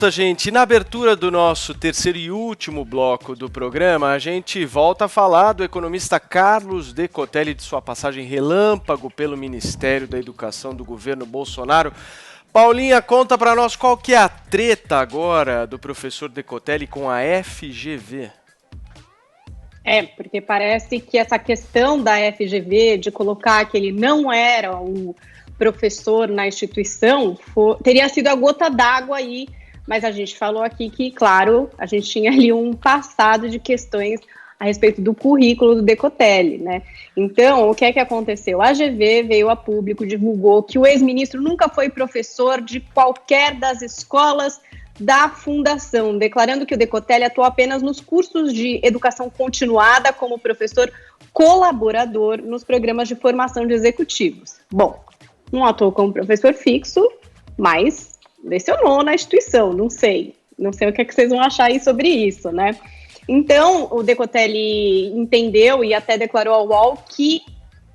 Gente, na abertura do nosso terceiro e último bloco do programa, a gente volta a falar do economista Carlos Decotelli, de sua passagem relâmpago pelo Ministério da Educação do governo Bolsonaro. Paulinha, conta para nós qual que é a treta agora do professor Decotelli com a FGV. Porque parece que essa questão da FGV, de colocar que ele não era o professor na instituição, teria sido a gota d'água aí. Mas a gente falou aqui que, claro, a gente tinha ali um passado de questões a respeito do currículo do Decotelli, né? Então, o que é que aconteceu? A GV veio a público, divulgou que o ex-ministro nunca foi professor de qualquer das escolas da fundação, declarando que o Decotelli atuou apenas nos cursos de educação continuada como professor colaborador nos programas de formação de executivos. Bom, não atuou como professor fixo, mas lecionou na instituição, não sei o que é que vocês vão achar aí sobre isso, né? Então, o Decotelli entendeu e até declarou ao UOL que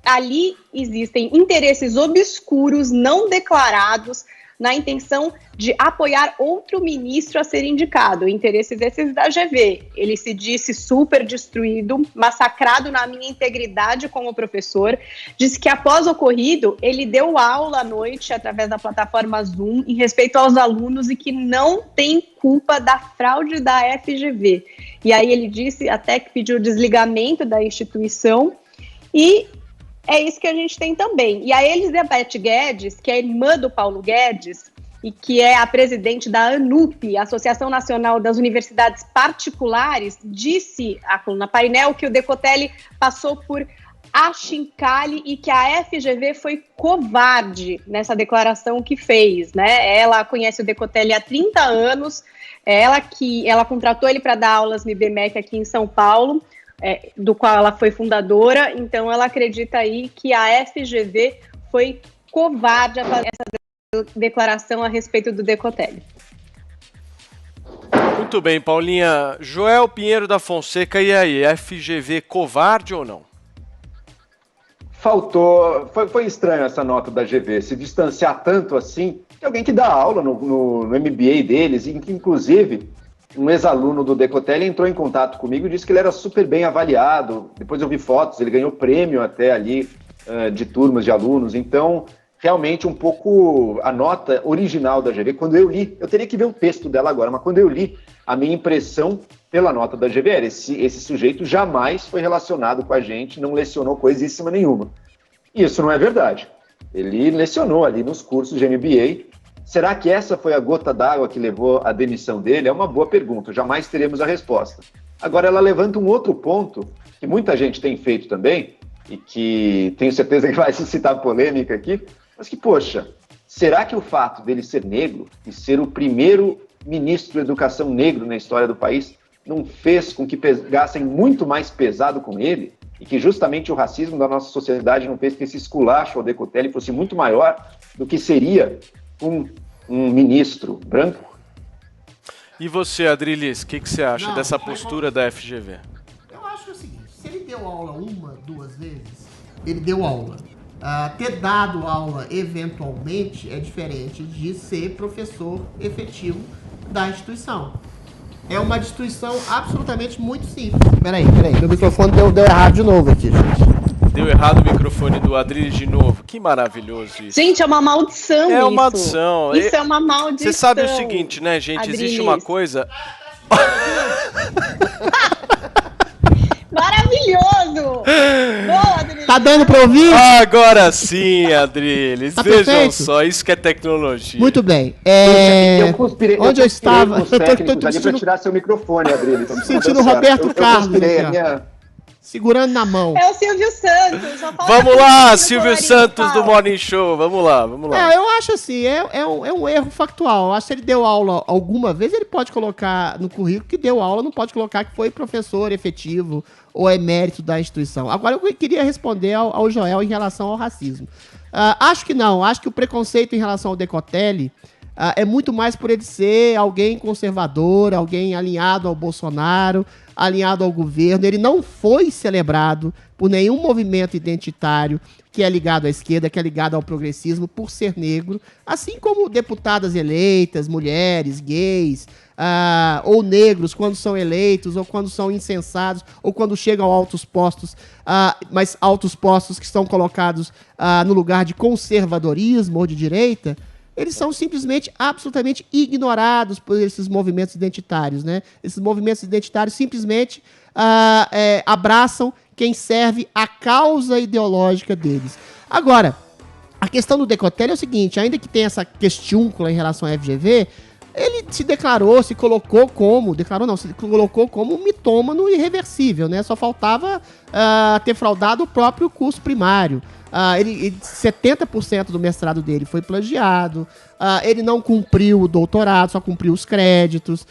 ali existem interesses obscuros não declarados na intenção de apoiar outro ministro a ser indicado, interesses esses da GV. Ele se disse super destruído, massacrado na minha integridade como professor, disse que após o ocorrido, ele deu aula à noite através da plataforma Zoom em respeito aos alunos e que não tem culpa da fraude da FGV. E aí ele disse até que pediu o desligamento da instituição e é isso que a gente tem também. E a Elizabeth Guedes, que é irmã do Paulo Guedes e que é a presidente da ANUP, Associação Nacional das Universidades Particulares, disse à coluna Painel que o Decotelli passou por achincalhe e que a FGV foi covarde nessa declaração que fez, né? Ela conhece o Decotelli há 30 anos, ela contratou ele para dar aulas no IBMEC aqui em São Paulo, do qual ela foi fundadora, então ela acredita aí que a FGV foi covarde a fazer essa declaração a respeito do Decotelli. Muito bem, Paulinha. Joel Pinheiro da Fonseca, e aí, FGV covarde ou não? Faltou, foi estranho essa nota da GV, se distanciar tanto assim, de alguém que dá aula no MBA deles, e que inclusive um ex-aluno do Decotelli entrou em contato comigo e disse que ele era super bem avaliado. Depois eu vi fotos, ele ganhou prêmio até ali de turmas de alunos. Então, realmente um pouco a nota original da GV, quando eu li, eu teria que ver o texto dela agora, mas quando eu li, a minha impressão pela nota da GV era esse sujeito jamais foi relacionado com a gente, não lecionou coisíssima nenhuma. E isso não é verdade. Ele lecionou ali nos cursos de MBA. Será que essa foi a gota d'água que levou à demissão dele? É uma boa pergunta, jamais teremos a resposta. Agora, ela levanta um outro ponto, que muita gente tem feito também, e que tenho certeza que vai suscitar polêmica aqui, mas que, poxa, será que o fato dele ser negro e ser o primeiro ministro da educação negro na história do país não fez com que pegassem muito mais pesado com ele? E que justamente o racismo da nossa sociedade não fez que esse esculacho ao Decotelli fosse muito maior do que seria um ministro branco? E você, Adrilis, o que você acha dessa postura da FGV? Eu acho o seguinte, se ele deu aula 1, 2 vezes, ele deu aula. Ter dado aula eventualmente é diferente de ser professor efetivo da instituição. É uma instituição absolutamente muito simples. Peraí, meu microfone deu errado de novo aqui, gente. Deu errado o microfone do Adriles de novo. Que maravilhoso isso. Gente, é uma maldição. É uma maldição. Isso é uma maldição. Você sabe o seguinte, né, gente? Adriles. Existe uma coisa... Maravilhoso! Boa, Adriles. Tá dando pra ouvir? Agora sim, Adriles. Tá Vejam perfeito? Só, isso que é tecnologia. Muito bem. Onde eu estava? Eu tô ali pra tirar seu microfone, Adriles. Tô sentindo Roberto Carlos. minha... Segurando na mão. É o Silvio Santos. Vamos lá, Silvio Santos do Morning Show. Vamos lá. Eu acho assim, é um erro factual. Eu acho que se ele deu aula alguma vez, ele pode colocar no currículo que deu aula, não pode colocar que foi professor efetivo ou emérito da instituição. Agora, eu queria responder ao Joel em relação ao racismo. Acho que não. Acho que o preconceito em relação ao Decotelli é muito mais por ele ser alguém conservador, alguém alinhado ao Bolsonaro, alinhado ao governo, ele não foi celebrado por nenhum movimento identitário que é ligado à esquerda, que é ligado ao progressismo, por ser negro, assim como deputadas eleitas, mulheres, gays, ou negros, quando são eleitos, ou quando são incensados, ou quando chegam a altos postos, mas altos postos que estão colocados no lugar de conservadorismo ou de direita, eles são simplesmente, absolutamente ignorados por esses movimentos identitários, né? Esses movimentos identitários simplesmente abraçam quem serve à causa ideológica deles. Agora, a questão do Decotelli é o seguinte, ainda que tenha essa questiúncula em relação à FGV, ele se colocou como um mitômano irreversível, né? Só faltava ter fraudado o próprio curso primário. 70% do mestrado dele foi plagiado, ele não cumpriu o doutorado, só cumpriu os créditos,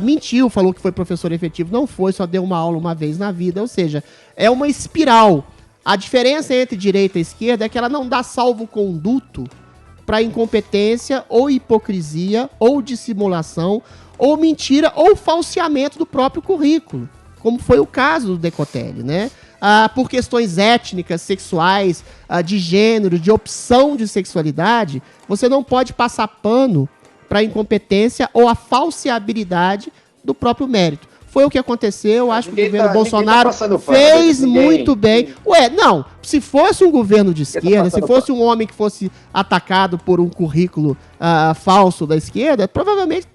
mentiu, falou que foi professor efetivo, não foi, só deu uma aula uma vez na vida, ou seja, é uma espiral. A diferença entre direita e esquerda é que ela não dá salvo-conduto para incompetência, ou hipocrisia, ou dissimulação, ou mentira, ou falseamento do próprio currículo, como foi o caso do Decotelli, né? Por questões étnicas, sexuais, de gênero, de opção de sexualidade, você não pode passar pano para a incompetência ou a falseabilidade do próprio mérito. Foi o que aconteceu, acho que o governo Bolsonaro fez muito bem. Ué, não, se fosse um governo de esquerda, se fosse um homem que fosse atacado por um currículo falso da esquerda, provavelmente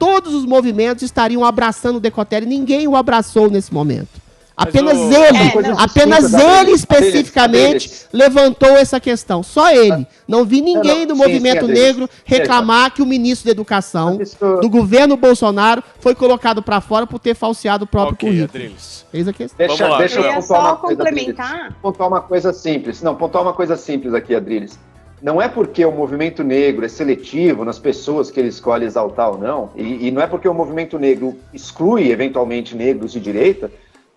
todos os movimentos estariam abraçando o Decotelli, ninguém o abraçou nesse momento. Apenas ele especificamente levantou essa questão. Só ele. Não vi ninguém do movimento negro reclamar que o ministro da Educação do governo Bolsonaro foi colocado para fora por ter falseado o próprio currículo. Eis a questão. Deixa eu só complementar. Pontuar uma coisa simples. Não, pontuar uma coisa simples aqui, Adriles. Não é porque o movimento negro é seletivo nas pessoas que ele escolhe exaltar ou não, e não é porque o movimento negro exclui, eventualmente, negros de direita,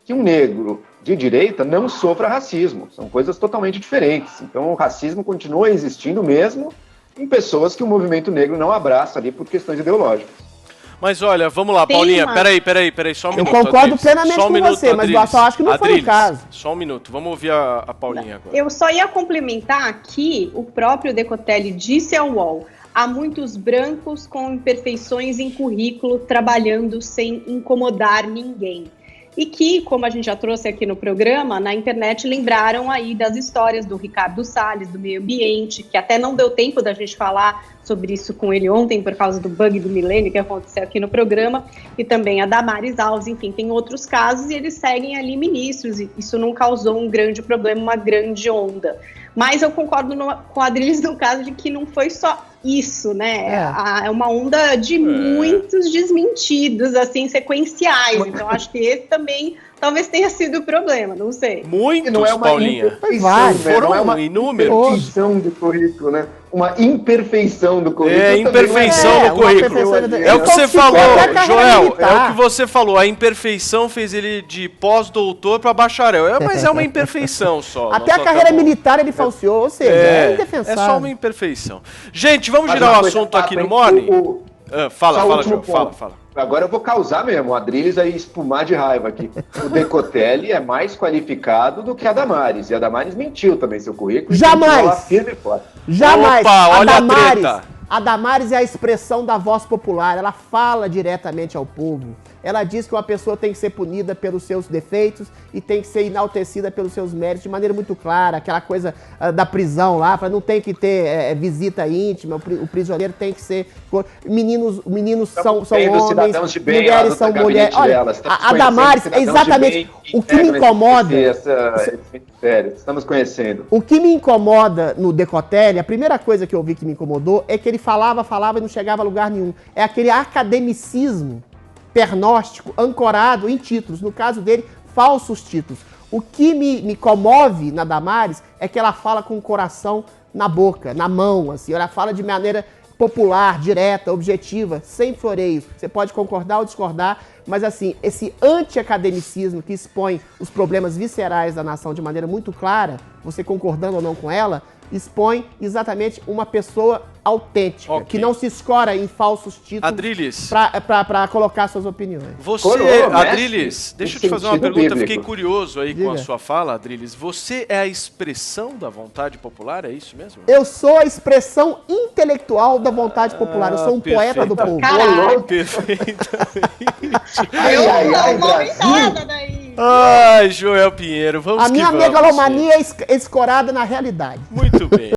que um negro de direita não sofra racismo. São coisas totalmente diferentes. Então, o racismo continua existindo mesmo em pessoas que o movimento negro não abraça ali por questões ideológicas. Mas olha, vamos lá, Paulinha, peraí, só um minuto. Eu concordo plenamente com você, mas eu só acho que não foi o caso. Só um minuto, vamos ouvir a Paulinha agora. Eu só ia complementar que o próprio Decotelli disse ao UOL: há muitos brancos com imperfeições em currículo trabalhando sem incomodar ninguém. E que, como a gente já trouxe aqui no programa, na internet lembraram aí das histórias do Ricardo Salles, do meio ambiente, que até não deu tempo da gente falar sobre isso com ele ontem, por causa do bug do milênio que aconteceu aqui no programa, e também a Damares Alves, enfim, tem outros casos e eles seguem ali ministros, e isso não causou um grande problema, uma grande onda. Mas eu concordo com a Adriles no caso de que não foi só isso, né? É uma onda de muitos desmentidos, assim, sequenciais. Então, acho que esse também talvez tenha sido o problema, não sei. Muitos, não é uma Paulinha. Foram inúmeros. Uma imperfeição do currículo, né? Uma imperfeição do currículo. Imperfeição no currículo. É o que você falou, Joel, é o que você falou. A imperfeição fez ele de pós-doutor para bacharel. Mas é uma imperfeição só. Até a carreira militar ele falseou, ou seja, é indefensável. É só uma imperfeição. Gente, vamos girar o assunto aqui no Morning? Fala, Joel, fala. Agora eu vou causar mesmo, o Adriles aí espumar de raiva aqui. O Decotelli é mais qualificado do que a Damares. E a Damares mentiu também seu currículo. Jamais! Jamais! Opa, olha a treta! A Damares é a expressão da voz popular. Ela fala diretamente ao povo. Ela diz que uma pessoa tem que ser punida pelos seus defeitos e tem que ser enaltecida pelos seus méritos de maneira muito clara. Aquela coisa da prisão lá, não tem que ter visita íntima, o prisioneiro tem que ser... Meninos são homens, mulheres são mulheres. Olha, a Damares é exatamente o que me incomoda. Estamos conhecendo. O que me incomoda no Decotelli, a primeira coisa que eu vi que me incomodou é que ele falava e não chegava a lugar nenhum. É aquele academicismo pernóstico, ancorado em títulos. No caso dele, falsos títulos. O que me comove na Damares é que ela fala com o coração na boca, na mão, assim. Ela fala de maneira popular, direta, objetiva, sem floreios. Você pode concordar ou discordar, mas assim, esse anti-academicismo que expõe os problemas viscerais da nação de maneira muito clara, você concordando ou não com ela, expõe exatamente uma pessoa autêntica, Ok. que não se escora em falsos títulos Adriles, para colocar suas opiniões. você, Coroa, Adriles, mestre, deixa eu em te fazer uma sentido pergunta, bíblico. fiquei curioso aí com a Diga. sua fala, Adriles. Você é a expressão da vontade popular, é isso mesmo? Eu sou a expressão intelectual da vontade popular, eu sou um poeta do povo. Caralho. Perfeitamente. Ai, Eu ai, ai, não ouvi Brasil. nada daí. Ai, Joel Pinheiro, vamos A minha que vamos. megalomania é escorada na realidade. Muito bem.